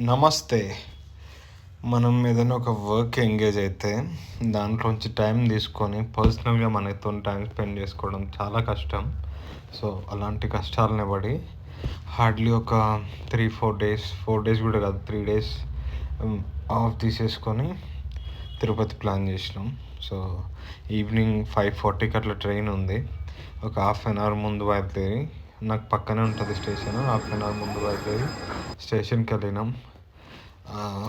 నమస్తే. మనం ఏదైనా ఒక వర్క్ ఎంగేజ్ అయితే దాంట్లోంచి టైం తీసుకొని పర్సనల్‌గా మనతోని టైం స్పెండ్ చేసుకోవడం చాలా కష్టం. సో, అలాంటి కష్టాలని పడి హార్డ్‌లీ ఒక 3, 4 డేస్, 4 డేస్ కూడా కాదు 3 డేస్ ఆఫ్ తీసేసుకొని తిరుపతి ప్లాన్ చేసినాం. సో, ఈవినింగ్ 5:40కి అట్లా ట్రైన్ ఉంది. ఒక హాఫ్ అన్ అవర్ ముందు బయలుదేరి, నాకు పక్కనే ఉంటుంది స్టేషన్. హాఫ్ అన్ అవర్ ముందు బయలుదేరి స్టేషన్‌కి వెళ్ళినాం.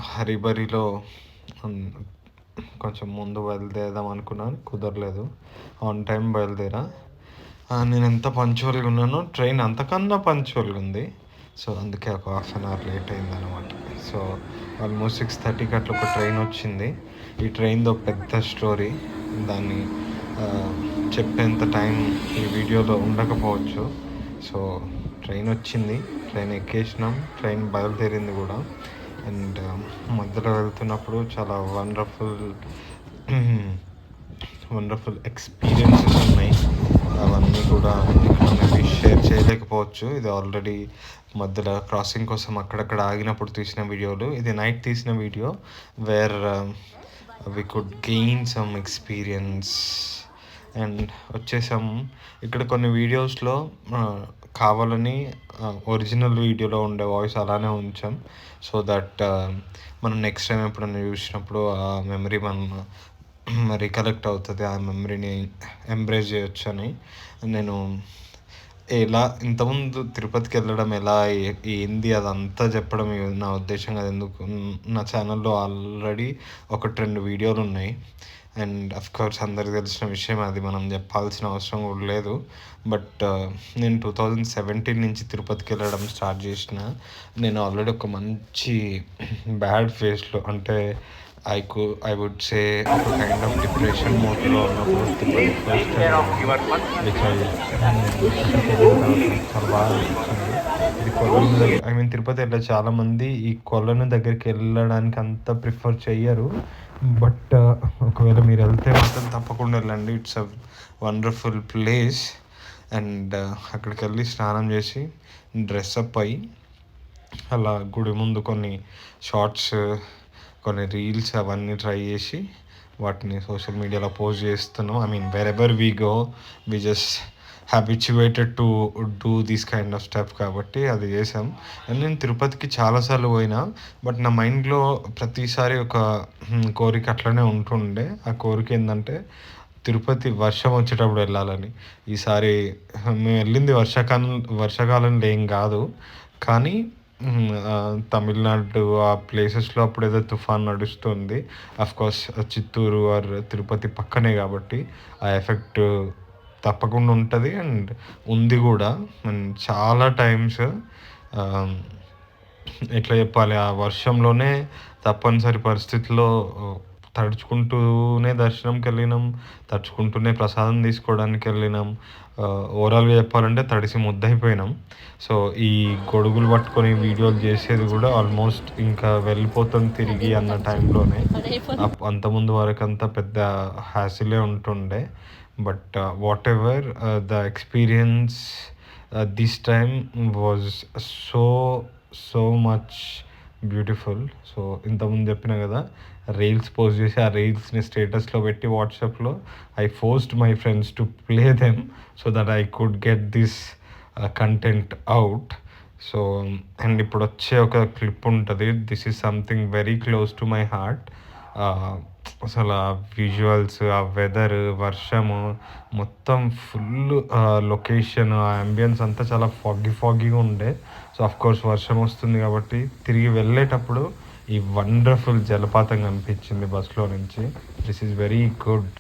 హరిబరిలో కొంచెం ముందు బయలుదేరదాం అనుకున్నాను, కుదరలేదు. ఆన్ టైం బయలుదేరా. నేను ఎంత పంక్చువల్‌గా ఉన్నానో ట్రైన్ అంతకన్నా పంక్చువల్‌గా ఉంది. సో, అందుకే ఒక హాఫ్ అన్ అవర్ లేట్ అయిందనమాట. సో, ఆల్మోస్ట్ 6:30కి అట్లా ఒక ట్రైన్ వచ్చింది. ఈ ట్రైన్‌దో పెద్ద స్టోరీ. దాన్ని చెప్పేంత టైం ఈ వీడియోలో ఉండకపోవచ్చు. సో, ట్రైన్ వచ్చింది, ట్రైన్ ఎక్కేసినాం, ట్రైన్ బయలుదేరింది కూడా. అండ్ మధ్యలో వెళ్తున్నప్పుడు చాలా వండర్ఫుల్ ఎక్స్పీరియన్సెస్ ఉన్నాయి. అవన్నీ కూడా ఇక్కడ మేబీ షేర్ చేయలేకపోవచ్చు. ఇది ఆల్రెడీ మధ్యలో క్రాసింగ్ కోసం అక్కడక్కడ ఆగినప్పుడు తీసిన వీడియోలు. ఇది నైట్ తీసిన video where we could gain some experience. And వచ్చేసాం. ఇక్కడ కొన్ని వీడియోస్లో కావాలని ఒరిజినల్ వీడియోలో ఉండే వాయిస్ అలానే ఉంచాం. సో దట్ మనం నెక్స్ట్ టైం ఎప్పుడైనా చూసినప్పుడు ఆ మెమరీ మనం రికలెక్ట్ అవుతుంది, ఆ మెమరీని ఎంబ్రేస్ చేయొచ్చు అని. నేను ఎలా ఇంతకుముందు తిరుపతికి వెళ్ళడం ఎలా ఏంది అదంతా చెప్పడం నా ఉద్దేశం కాదు. ఎందుకు, నా ఛానల్లో ఆల్రెడీ 1-2 వీడియోలు ఉన్నాయి. అండ్ అఫ్కోర్స్ అందరికి తెలిసిన విషయం, అది మనం చెప్పాల్సిన అవసరం కూడా లేదు. బట్ నేను 2017 నుంచి తిరుపతికి వెళ్ళడం స్టార్ట్ చేసిన. నేను ఆల్రెడీ ఒక మంచి బ్యాడ్ ఫేస్లో, అంటే ఐ వుడ్ సే ఒక కైండ్ ఆఫ్ డిప్రెషన్ మోడ్లో ఉన్నప్పుడు తిరుపతి ఫస్ట్ చాలా బాగా అనిపించింది. ఇది కొలను, ఐ మీన్ తిరుపతి వెళ్ళే చాలామంది ఈ కొలను దగ్గరికి వెళ్ళడానికి అంత ప్రిఫర్ చెయ్యరు. బట్ ఒకవేళ మీరు వెళ్తే మాత్రం తప్పకుండా వెళ్ళండి. It's a wonderful place. And అక్కడికి వెళ్ళి స్నానం చేసి డ్రెస్అప్ అయ్యి అలా గుడి ముందు కొన్ని షార్ట్స్, కొన్ని రీల్స్ అవన్నీ ట్రై చేసి వాటిని సోషల్ మీడియాలో పోస్ట్ చేస్తున్నాం. I mean wherever we go we just habituated to do this kind of step, కాబట్టి అది చేసాం. అండ్ నేను తిరుపతికి చాలాసార్లు పోయినా, బట్ నా మైండ్లో ప్రతిసారి ఒక కోరిక అట్లనే ఉంటుండే. ఆ కోరిక ఏంటంటే తిరుపతి వర్షం వచ్చేటప్పుడు వెళ్ళాలని. ఈసారి మేము వెళ్ళింది వర్షాకాలంలో ఏం కాదు, కానీ తమిళనాడు ఆ ప్లేసెస్లో అప్పుడు ఏదో తుఫాన్ నడుస్తుంది. అఫ్కోర్స్ చిత్తూరు ఆర్ తిరుపతి పక్కనే కాబట్టి ఆ ఎఫెక్ట్ తప్పకుండా ఉంటుంది అండ్ ఉంది కూడా. అండ్ చాలా టైమ్స్ ఎట్లా చెప్పాలి, ఆ వర్షంలోనే తప్పనిసరి పరిస్థితుల్లో తడుచుకుంటూనే దర్శనంకి వెళ్ళినాం, తడుచుకుంటూనే ప్రసాదం తీసుకోవడానికి వెళ్ళినాం. ఓవరాల్గా చెప్పాలంటే తడిసి ముద్దయిపోయినాం. సో ఈ గొడుగులు పట్టుకొని వీడియోలు చేసేది కూడా ఆల్మోస్ట్ ఇంకా వెళ్ళిపోతాం తిరిగి అన్న టైంలోనే. అంతకుముందు వరకు అంతా పెద్ద హ్యాసిలే ఉంటుండే. But what ever the experience this time was so much beautiful. So ఇంతకుముందు చెప్పిన కదా, రీల్స్ పోస్ట్ చేసి ఆ రీల్స్ని స్టేటస్లో పెట్టి వాట్సాప్లో I forced my friends to play them so that I could get this content out. So and ఇప్పుడు వచ్చే ఒక క్లిప్ ఉంటుంది. This is something very close to my heart. అసలు ఆ విజువల్స్, ఆ వెదర్, వర్షము, మొత్తం ఫుల్ లొకేషన్, ఆ అంబియన్స్ అంతా చాలా ఫాగీగా ఉండే. సో అఫ్కోర్స్ వర్షం వస్తుంది కాబట్టి తిరిగి వెళ్ళేటప్పుడు ఈ వండర్ఫుల్ జలపాతం కనిపించింది బస్లో నుంచి. This is very good.